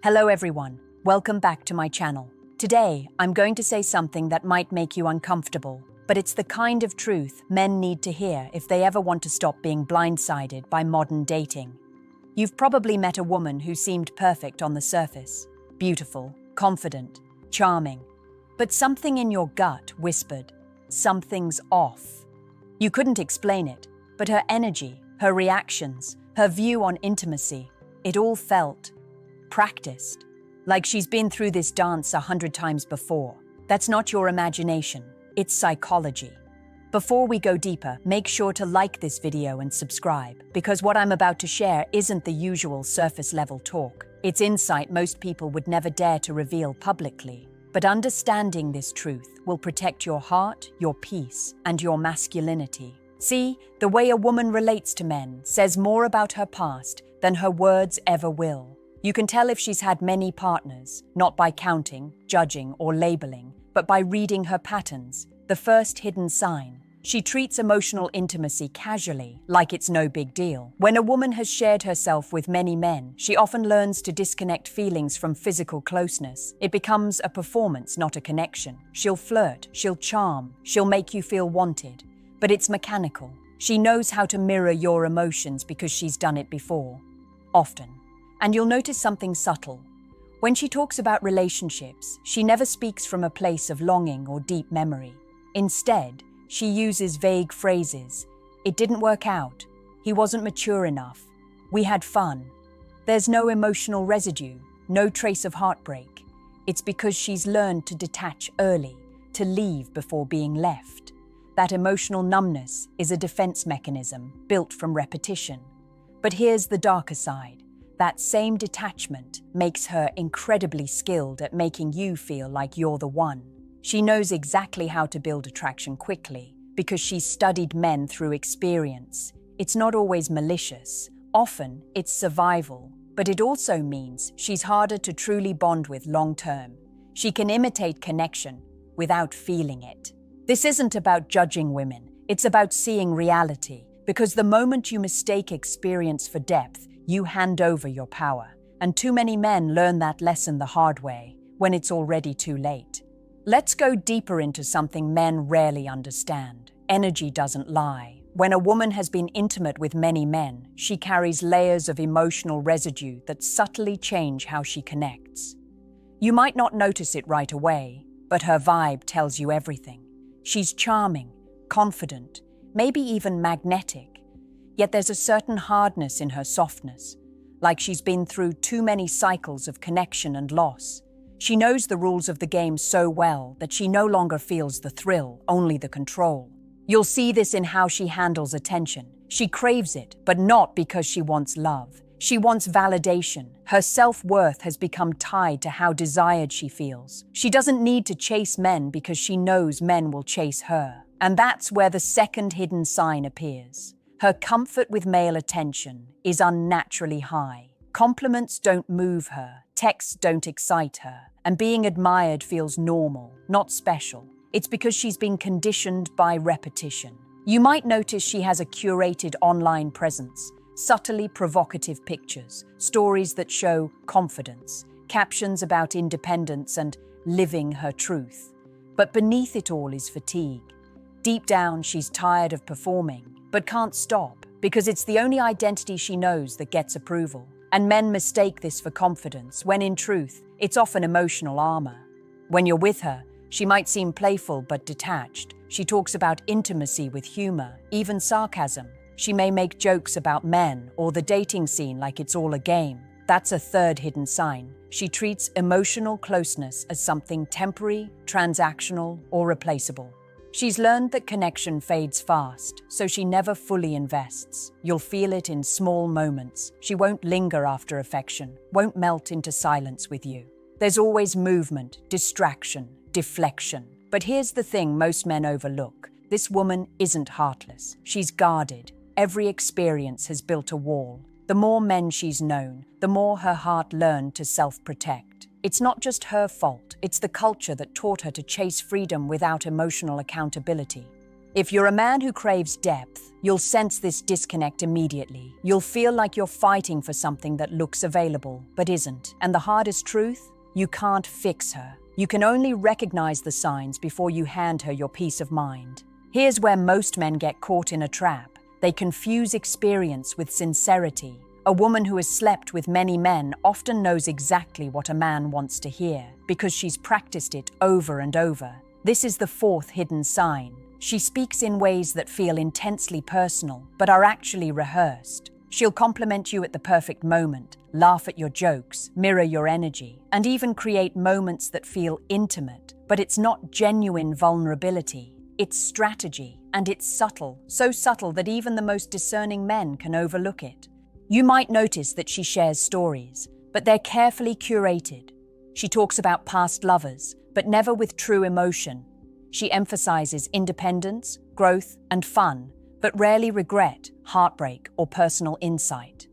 Hello everyone, welcome back to my channel. Today, I'm going to say something that might make you uncomfortable, but it's the kind of truth men need to hear if they ever want to stop being blindsided by modern dating. You've probably met a woman who seemed perfect on the surface, beautiful, confident, charming, but something in your gut whispered, something's off. You couldn't explain it, but her energy, her reactions, her view on intimacy, it all felt practiced, like she's been through this dance 100 times before. That's not your imagination, it's psychology. Before we go deeper, make sure to like this video and subscribe, because what I'm about to share isn't the usual surface-level talk. It's insight most people would never dare to reveal publicly. But understanding this truth will protect your heart, your peace, and your masculinity. See, the way a woman relates to men says more about her past than her words ever will. You can tell if she's had many partners, not by counting, judging, or labeling, but by reading her patterns, the first hidden sign. She treats emotional intimacy casually, like it's no big deal. When a woman has shared herself with many men, she often learns to disconnect feelings from physical closeness. It becomes a performance, not a connection. She'll flirt, she'll charm, she'll make you feel wanted. But it's mechanical. She knows how to mirror your emotions because she's done it before. Often. And you'll notice something subtle. When she talks about relationships, she never speaks from a place of longing or deep memory. Instead, she uses vague phrases. It didn't work out. He wasn't mature enough. We had fun. There's no emotional residue, no trace of heartbreak. It's because she's learned to detach early, to leave before being left. That emotional numbness is a defense mechanism built from repetition. But here's the darker side. That same detachment makes her incredibly skilled at making you feel like you're the one. She knows exactly how to build attraction quickly because she's studied men through experience. It's not always malicious. Often, it's survival. But it also means she's harder to truly bond with long-term. She can imitate connection without feeling it. This isn't about judging women. It's about seeing reality. Because the moment you mistake experience for depth, you hand over your power. And too many men learn that lesson the hard way, when it's already too late. Let's go deeper into something men rarely understand. Energy doesn't lie. When a woman has been intimate with many men, she carries layers of emotional residue that subtly change how she connects. You might not notice it right away, but her vibe tells you everything. She's charming, confident, maybe even magnetic. Yet there's a certain hardness in her softness, like she's been through too many cycles of connection and loss. She knows the rules of the game so well that she no longer feels the thrill, only the control. You'll see this in how she handles attention. She craves it, but not because she wants love. She wants validation. Her self-worth has become tied to how desired she feels. She doesn't need to chase men because she knows men will chase her. And that's where the second hidden sign appears. Her comfort with male attention is unnaturally high. Compliments don't move her, texts don't excite her, and being admired feels normal, not special. It's because she's been conditioned by repetition. You might notice she has a curated online presence, subtly provocative pictures, stories that show confidence, captions about independence and living her truth. But beneath it all is fatigue. Deep down, she's tired of performing, but can't stop because it's the only identity she knows that gets approval. And men mistake this for confidence, when in truth, it's often emotional armor. When you're with her, she might seem playful but detached. She talks about intimacy with humor, even sarcasm. She may make jokes about men or the dating scene like it's all a game. That's a third hidden sign. She treats emotional closeness as something temporary, transactional, or replaceable. She's learned that connection fades fast, so she never fully invests. You'll feel it in small moments. She won't linger after affection, won't melt into silence with you. There's always movement, distraction, deflection. But here's the thing most men overlook. This woman isn't heartless. She's guarded. Every experience has built a wall. The more men she's known, the more her heart learned to self-protect. It's not just her fault. It's the culture that taught her to chase freedom without emotional accountability. If you're a man who craves depth, you'll sense this disconnect immediately. You'll feel like you're fighting for something that looks available, but isn't. And the hardest truth? You can't fix her. You can only recognize the signs before you hand her your peace of mind. Here's where most men get caught in a trap. They confuse experience with sincerity. A woman who has slept with many men often knows exactly what a man wants to hear because she's practiced it over and over. This is the fourth hidden sign. She speaks in ways that feel intensely personal, but are actually rehearsed. She'll compliment you at the perfect moment, laugh at your jokes, mirror your energy, and even create moments that feel intimate. But it's not genuine vulnerability. It's strategy, and it's subtle, so subtle that even the most discerning men can overlook it. You might notice that she shares stories, but they're carefully curated. She talks about past lovers, but never with true emotion. She emphasizes independence, growth, and fun, but rarely regret, heartbreak, or personal insight.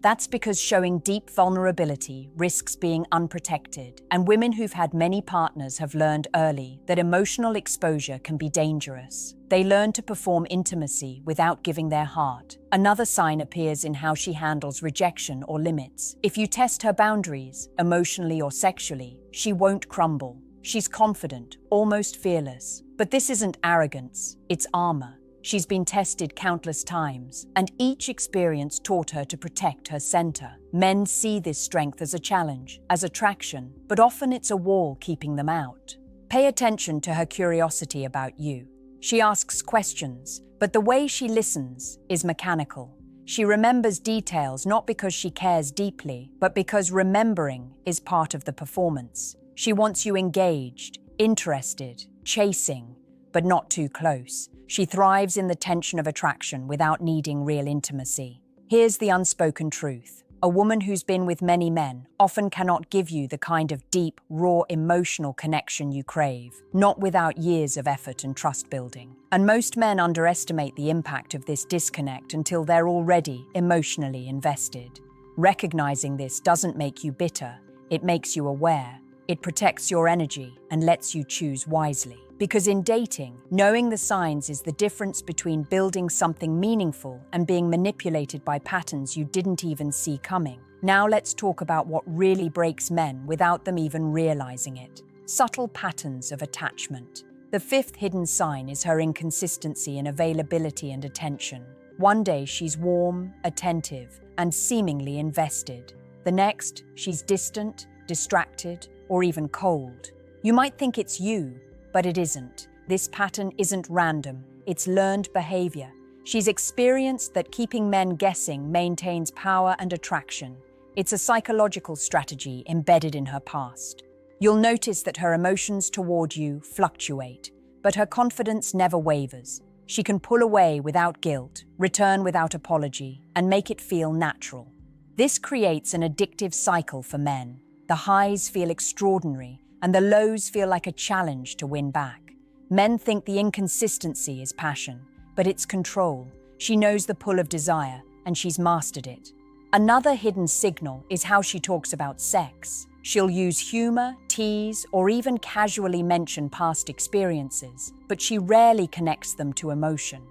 That's because showing deep vulnerability risks being unprotected, and women who've had many partners have learned early that emotional exposure can be dangerous. They learn to perform intimacy without giving their heart. Another sign appears in how she handles rejection or limits. If you test her boundaries, emotionally or sexually, she won't crumble. She's confident, almost fearless. But this isn't arrogance, it's armor. She's been tested countless times, and each experience taught her to protect her center. Men see this strength as a challenge, as attraction, but often it's a wall keeping them out. Pay attention to her curiosity about you. She asks questions, but the way she listens is mechanical. She remembers details not because she cares deeply, but because remembering is part of the performance. She wants you engaged, interested, chasing, but not too close. She thrives in the tension of attraction without needing real intimacy. Here's the unspoken truth. A woman who's been with many men often cannot give you the kind of deep, raw, emotional connection you crave, not without years of effort and trust building. And most men underestimate the impact of this disconnect until they're already emotionally invested. Recognizing this doesn't make you bitter, it makes you aware. It protects your energy and lets you choose wisely. Because in dating, knowing the signs is the difference between building something meaningful and being manipulated by patterns you didn't even see coming. Now let's talk about what really breaks men without them even realizing it. Subtle patterns of attachment. The fifth hidden sign is her inconsistency in availability and attention. One day she's warm, attentive, and seemingly invested. The next, she's distant, distracted, or even cold. You might think it's you, but it isn't. This pattern isn't random, it's learned behavior. She's experienced that keeping men guessing maintains power and attraction. It's a psychological strategy embedded in her past. You'll notice that her emotions toward you fluctuate, but her confidence never wavers. She can pull away without guilt, return without apology, and make it feel natural. This creates an addictive cycle for men. The highs feel extraordinary, and the lows feel like a challenge to win back. Men think the inconsistency is passion, but it's control. She knows the pull of desire, and she's mastered it. Another hidden signal is how she talks about sex. She'll use humor, tease, or even casually mention past experiences, but she rarely connects them to emotion.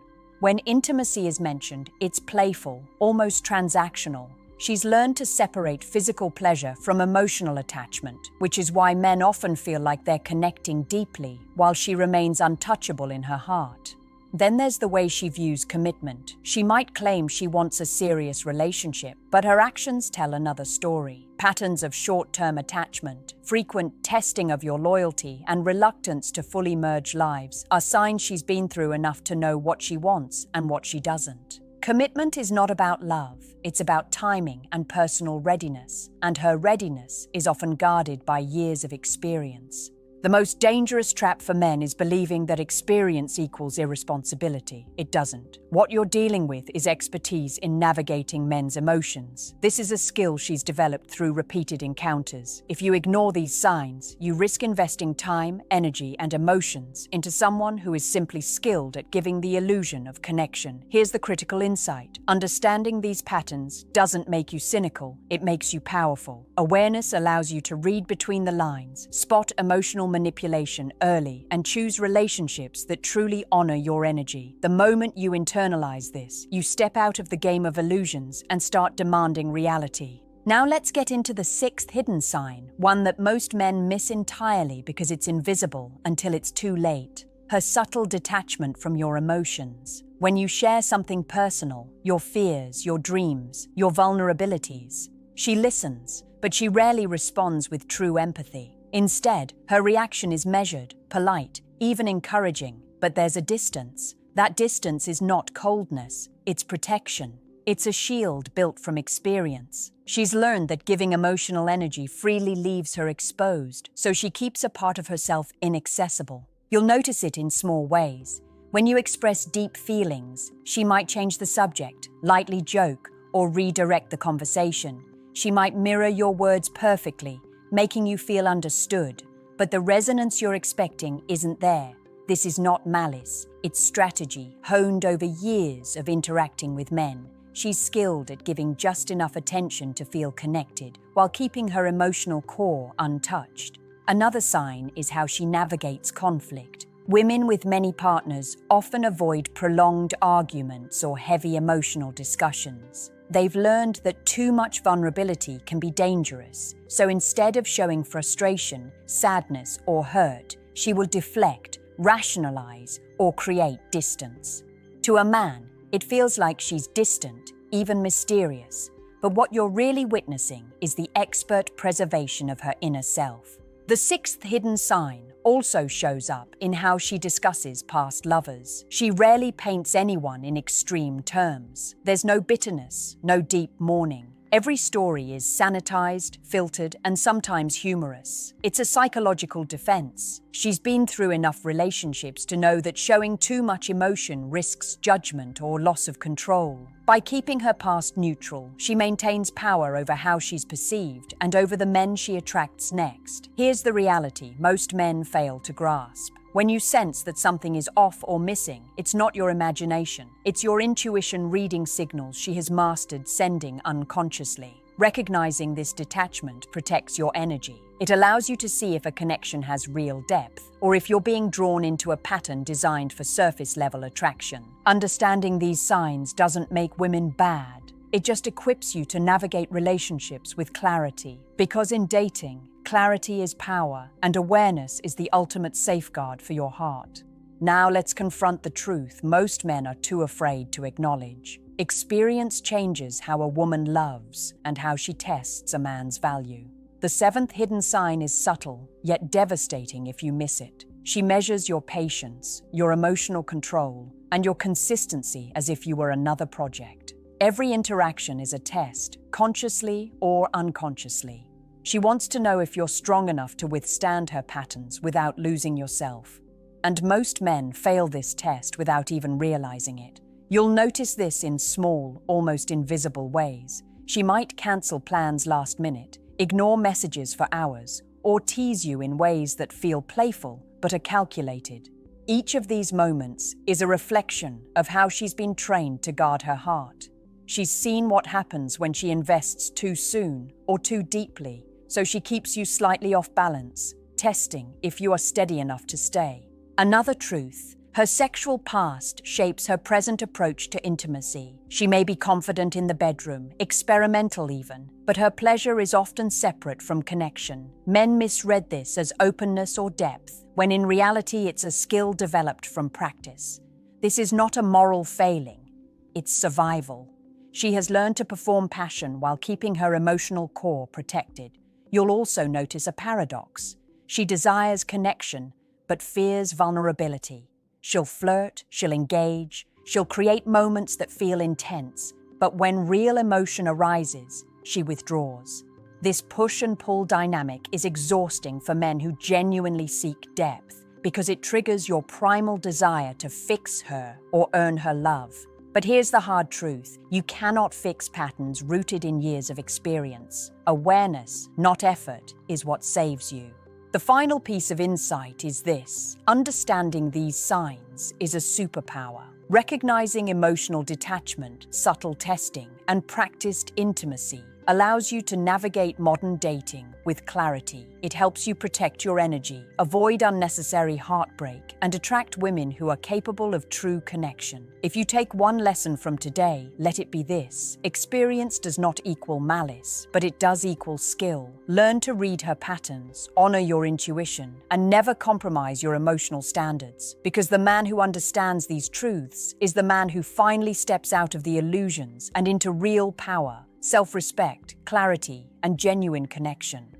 When intimacy is mentioned, it's playful, almost transactional. She's learned to separate physical pleasure from emotional attachment, which is why men often feel like they're connecting deeply, while she remains untouchable in her heart. Then there's the way she views commitment. She might claim she wants a serious relationship, but her actions tell another story. Patterns of short-term attachment, frequent testing of your loyalty, and reluctance to fully merge lives are signs she's been through enough to know what she wants and what she doesn't. Commitment is not about love, it's about timing and personal readiness, and her readiness is often guarded by years of experience. The most dangerous trap for men is believing that experience equals irresponsibility. It doesn't. What you're dealing with is expertise in navigating men's emotions. This is a skill she's developed through repeated encounters. If you ignore these signs, you risk investing time, energy, and emotions into someone who is simply skilled at giving the illusion of connection. Here's the critical insight. Understanding these patterns doesn't make you cynical, it makes you powerful. Awareness allows you to read between the lines, spot emotional manipulation early and choose relationships that truly honor your energy. The moment you internalize this, you step out of the game of illusions and start demanding reality. Now let's get into the sixth hidden sign, one that most men miss entirely because it's invisible until it's too late. Her subtle detachment from your emotions. When you share something personal, your fears, your dreams, your vulnerabilities, she listens, but she rarely responds with true empathy. Instead, her reaction is measured, polite, even encouraging, but there's a distance. That distance is not coldness, it's protection. It's a shield built from experience. She's learned that giving emotional energy freely leaves her exposed, so she keeps a part of herself inaccessible. You'll notice it in small ways. When you express deep feelings, she might change the subject, lightly joke, or redirect the conversation. She might mirror your words perfectly, making you feel understood, but the resonance you're expecting isn't there. This is not malice, it's strategy, honed over years of interacting with men. She's skilled at giving just enough attention to feel connected, while keeping her emotional core untouched. Another sign is how she navigates conflict. Women with many partners often avoid prolonged arguments or heavy emotional discussions. They've learned that too much vulnerability can be dangerous, so instead of showing frustration, sadness, or hurt, she will deflect, rationalize, or create distance. To a man, it feels like she's distant, even mysterious, but what you're really witnessing is the expert preservation of her inner self. The sixth hidden sign also shows up in how she discusses past lovers. She rarely paints anyone in extreme terms. There's no bitterness, no deep mourning. Every story is sanitized, filtered, and sometimes humorous. It's a psychological defense. She's been through enough relationships to know that showing too much emotion risks judgment or loss of control. By keeping her past neutral, she maintains power over how she's perceived and over the men she attracts next. Here's the reality most men fail to grasp. When you sense that something is off or missing, it's not your imagination. It's your intuition reading signals she has mastered sending unconsciously. Recognizing this detachment protects your energy. It allows you to see if a connection has real depth, or if you're being drawn into a pattern designed for surface-level attraction. Understanding these signs doesn't make women bad. It just equips you to navigate relationships with clarity. Because in dating, clarity is power, and awareness is the ultimate safeguard for your heart. Now let's confront the truth most men are too afraid to acknowledge. Experience changes how a woman loves and how she tests a man's value. The seventh hidden sign is subtle, yet devastating if you miss it. She measures your patience, your emotional control, and your consistency as if you were another project. Every interaction is a test, consciously or unconsciously. She wants to know if you're strong enough to withstand her patterns without losing yourself. And most men fail this test without even realizing it. You'll notice this in small, almost invisible ways. She might cancel plans last minute, ignore messages for hours, or tease you in ways that feel playful but are calculated. Each of these moments is a reflection of how she's been trained to guard her heart. She's seen what happens when she invests too soon or too deeply, so she keeps you slightly off balance, testing if you are steady enough to stay. Another truth, her sexual past shapes her present approach to intimacy. She may be confident in the bedroom, experimental even, but her pleasure is often separate from connection. Men misread this as openness or depth, when in reality it's a skill developed from practice. This is not a moral failing, it's survival. She has learned to perform passion while keeping her emotional core protected. You'll also notice a paradox. She desires connection, but fears vulnerability. She'll flirt, she'll engage, she'll create moments that feel intense, but when real emotion arises, she withdraws. This push and pull dynamic is exhausting for men who genuinely seek depth, because it triggers your primal desire to fix her or earn her love. But here's the hard truth. You cannot fix patterns rooted in years of experience. Awareness, not effort, is what saves you. The final piece of insight is this. Understanding these signs is a superpower. Recognizing emotional detachment, subtle testing, and practiced intimacy allows you to navigate modern dating with clarity. It helps you protect your energy, avoid unnecessary heartbreak, and attract women who are capable of true connection. If you take one lesson from today, let it be this: experience does not equal malice, but it does equal skill. Learn to read her patterns, honor your intuition, and never compromise your emotional standards. Because the man who understands these truths is the man who finally steps out of the illusions and into real power, self-respect, clarity, and genuine connection.